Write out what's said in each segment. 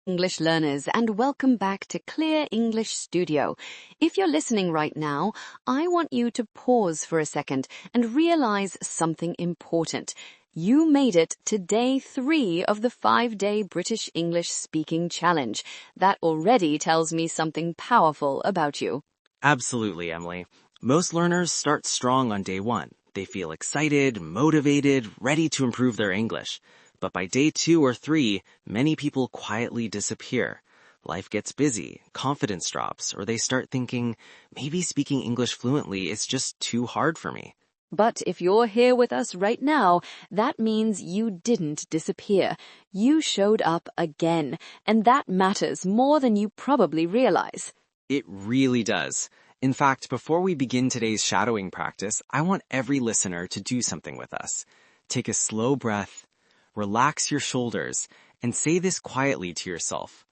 English learners, and welcome back to Clear English Studio. If you're listening right now, I want you to pause for a second and realize something important. You made it to day 3 of the 5-day British English Speaking Challenge. That already tells me something powerful about you. Absolutely, Emily. Most learners start strong on day 1. They feel excited, motivated, ready to improve their English. But by day 2 or 3, many people quietly disappear. Life gets busy, confidence drops, or they start thinking, maybe speaking English fluently is just too hard for me. But if you're here with us right now, that means you didn't disappear. You showed up again, and that matters more than you probably realize. It really does. In fact, before we begin today's shadowing practice, I want every listener to do something with us. Take a slow breath, relax your shoulders, and say this quietly to yourself.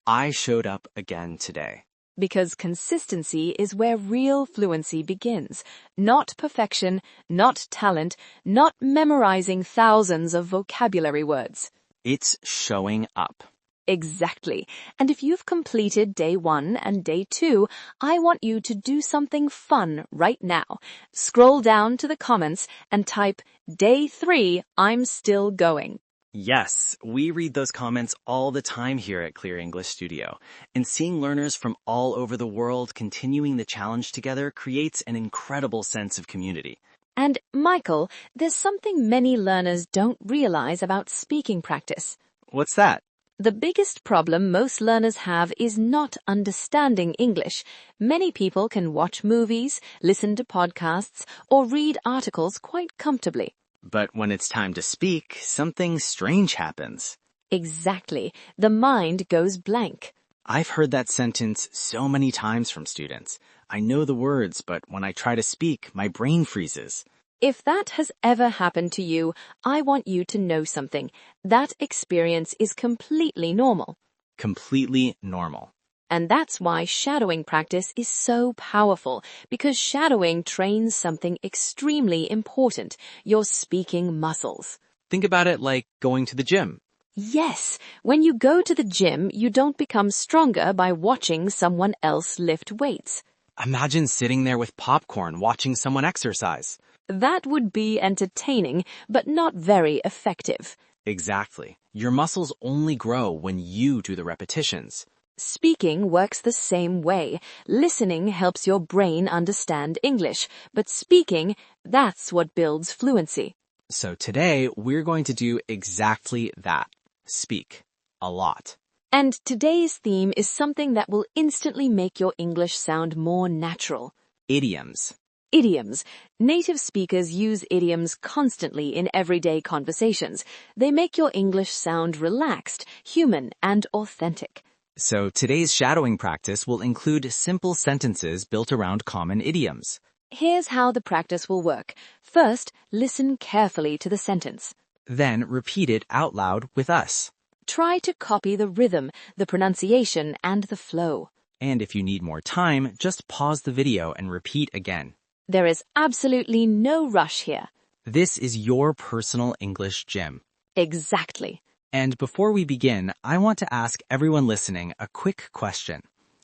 I showed up again today. Because consistency is where real fluency begins. Not perfection, not talent, not memorizing thousands of vocabulary words. It's showing up. Exactly. And if you've completed day 1 and day 2, I want you to do something fun right now. Scroll down to the comments and type, Day 3, I'm still going. Yes, we read those comments all the time here at Clear English Studio. And seeing learners from all over the world continuing the challenge together creates an incredible sense of community. And Michael, there's something many learners don't realize about speaking practice. What's that? The biggest problem most learners have is not understanding English. Many people can watch movies, listen to podcasts, or read articles quite comfortably. But when it's time to speak, something strange happens. Exactly. The mind goes blank. I've heard that sentence so many times from students. I know the words, but when I try to speak, my brain freezes. If that has ever happened to you, I want you to know something. That experience is completely normal. Completely normal. And that's why shadowing practice is so powerful, because shadowing trains something extremely important, your speaking muscles. Think about it like going to the gym. Yes, when you go to the gym, you don't become stronger by watching someone else lift weights. Imagine sitting there with popcorn watching someone exercise. That would be entertaining, but not very effective. Exactly. Your muscles only grow when you do the repetitions. Speaking works the same way. Listening helps your brain understand English, but speaking, that's what builds fluency. So today, we're going to do exactly that. Speak. A lot. And today's theme is something that will instantly make your English sound more natural. Idioms. Idioms. Native speakers use idioms constantly in everyday conversations. They make your English sound relaxed, human, and authentic. So today's shadowing practice will include simple sentences built around common idioms. Here's how the practice will work. First, listen carefully to the sentence. Then repeat it out loud with us. Try to copy the rhythm, the pronunciation, and the flow. And if you need more time, just pause the video and repeat again. There is absolutely no rush here. This is your personal English gym. Exactly. And before we begin, I want to ask everyone listening a quick question.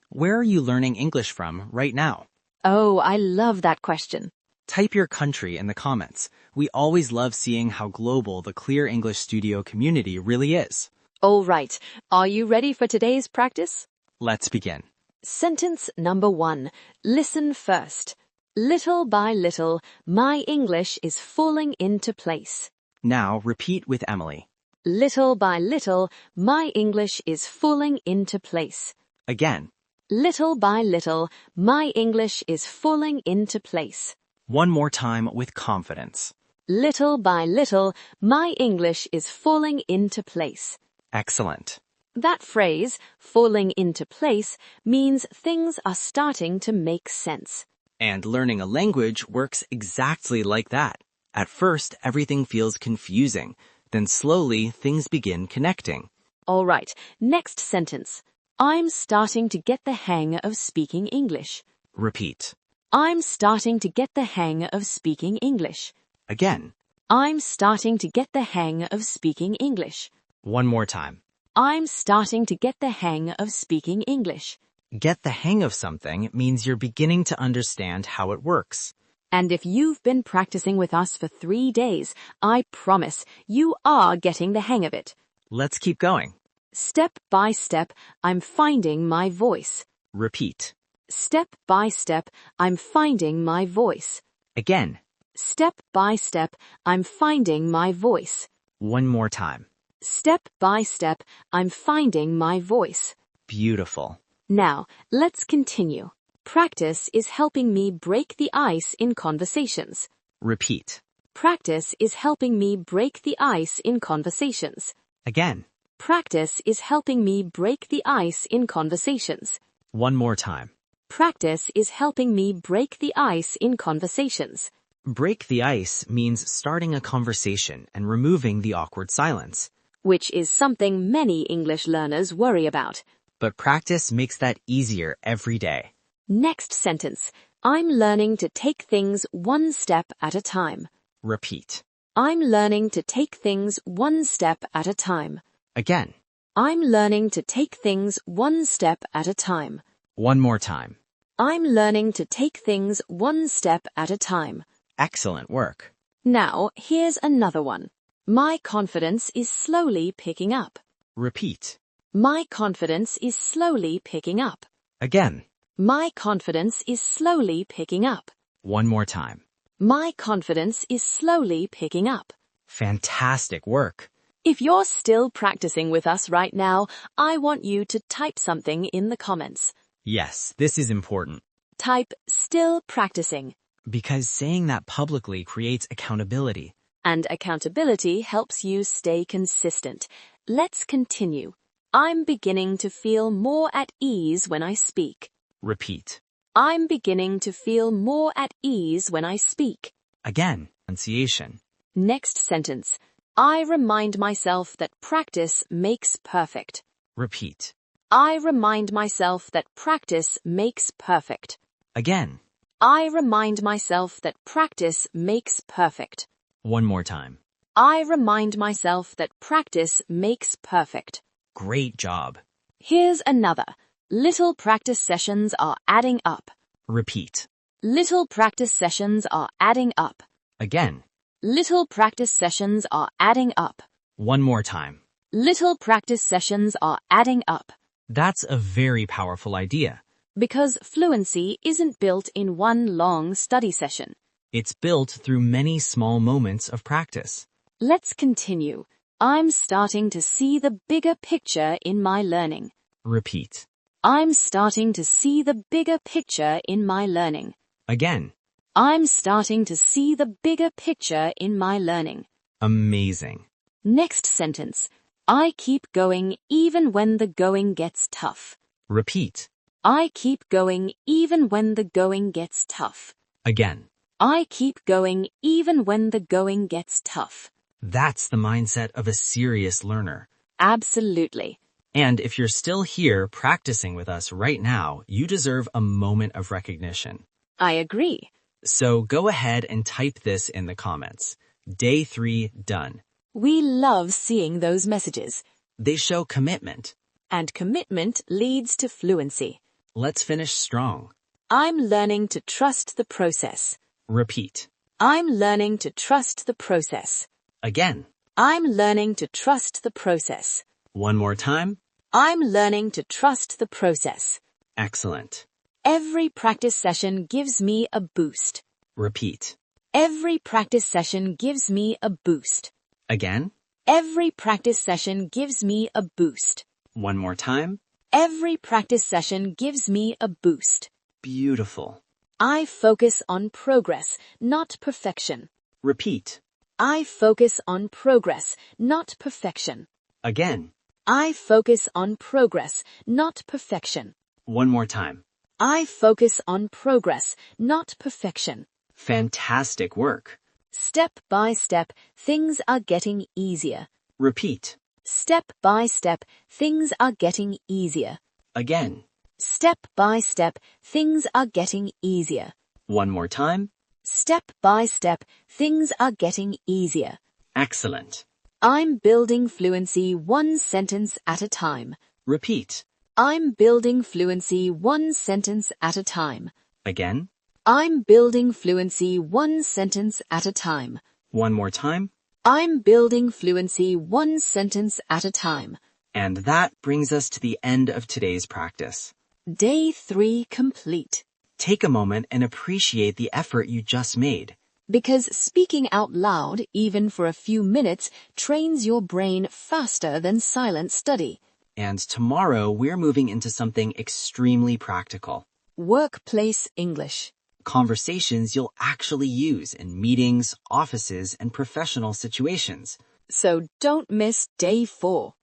Where are you learning English from right now? Oh, I love that question. Type your country in the comments. We always love seeing how global the Clear English Studio community really is. All right. Are you ready for today's practice? Let's begin. Sentence number 1. Listen first. Little by little, my English is falling into place. Now repeat with Emily. Little by little, my English is falling into place. Again. Little by little, my English is falling into place. One more time with confidence. Little by little, my English is falling into place. Excellent. That phrase, falling into place, means things are starting to make sense. And learning a language works exactly like that. At first, everything feels confusing. Then slowly, things begin connecting. All right, next sentence. I'm starting to get the hang of speaking English. Repeat. I'm starting to get the hang of speaking English. Again. I'm starting to get the hang of speaking English. One more time. I'm starting to get the hang of speaking English. Get the hang of something means you're beginning to understand how it works. And if you've been practicing with us for 3 days, I promise you are getting the hang of it. Let's keep going. Step by step, I'm finding my voice. Repeat. Step by step, I'm finding my voice. Again. Step by step, I'm finding my voice. One more time. Step by step, I'm finding my voice. Beautiful. Now, let's continue. Practice is helping me break the ice in conversations. Repeat. Practice is helping me break the ice in conversations. Again. Practice is helping me break the ice in conversations. One more time. Practice is helping me break the ice in conversations. Break the ice means starting a conversation and removing the awkward silence. Which is something many English learners worry about. But practice makes that easier every day. Next sentence. I'm learning to take things one step at a time. Repeat. I'm learning to take things one step at a time. Again. I'm learning to take things one step at a time. One more time. I'm learning to take things one step at a time. Excellent work. Now, here's another one. My confidence is slowly picking up. Repeat. My confidence is slowly picking up. Again. My confidence is slowly picking up. One more time. My confidence is slowly picking up. Fantastic work. If you're still practicing with us right now, I want you to type something in the comments. Yes, this is important. Type still practicing. Because saying that publicly creates accountability. And accountability helps you stay consistent. Let's continue. I'm beginning to feel more at ease when I speak. Repeat. I'm beginning to feel more at ease when I speak. Again. Pronunciation. Next sentence. I remind myself that practice makes perfect. Repeat. I remind myself that practice makes perfect. Again. I remind myself that practice makes perfect. One more time. I remind myself that practice makes perfect. Great job. Here's another. Little practice sessions are adding up. Repeat. Little practice sessions are adding up. Again. Little practice sessions are adding up. One more time. Little practice sessions are adding up. That's a very powerful idea. Because fluency isn't built in one long study session. It's built through many small moments of practice. Let's continue. I'm starting to see the bigger picture in my learning. Repeat. I'm starting to see the bigger picture in my learning. Again. I'm starting to see the bigger picture in my learning. Amazing. Next sentence. I keep going even when the going gets tough. Repeat. I keep going even when the going gets tough. Again. I keep going even when the going gets tough. That's the mindset of a serious learner. Absolutely. And if you're still here practicing with us right now, you deserve a moment of recognition. I agree. So go ahead and type this in the comments. Day 3 done. We love seeing those messages. They show commitment. And commitment leads to fluency. Let's finish strong. I'm learning to trust the process. Repeat. I'm learning to trust the process. Again. I'm learning to trust the process. One more time. I'm learning to trust the process. Excellent. Every practice session gives me a boost. Repeat. Every practice session gives me a boost. Again. Every practice session gives me a boost. One more time. Every practice session gives me a boost. Beautiful. I focus on progress, not perfection. Repeat. I focus on progress, not perfection. Again. I focus on progress, not perfection. One more time. I focus on progress, not perfection. Fantastic work. Step by step, things are getting easier. Repeat. Step by step, things are getting easier. Again. Step by step, things are getting easier. One more time. Step by step, things are getting easier. Excellent. I'm building fluency one sentence at a time. Repeat. I'm building fluency one sentence at a time. Again. I'm building fluency one sentence at a time. One more time. I'm building fluency one sentence at a time. And that brings us to the end of today's practice. Day 3 complete. Take a moment and appreciate the effort you just made. Because speaking out loud, even for a few minutes, trains your brain faster than silent study. And tomorrow we're moving into something extremely practical. Workplace English. Conversations you'll actually use in meetings, offices, and professional situations. So don't miss Day 4.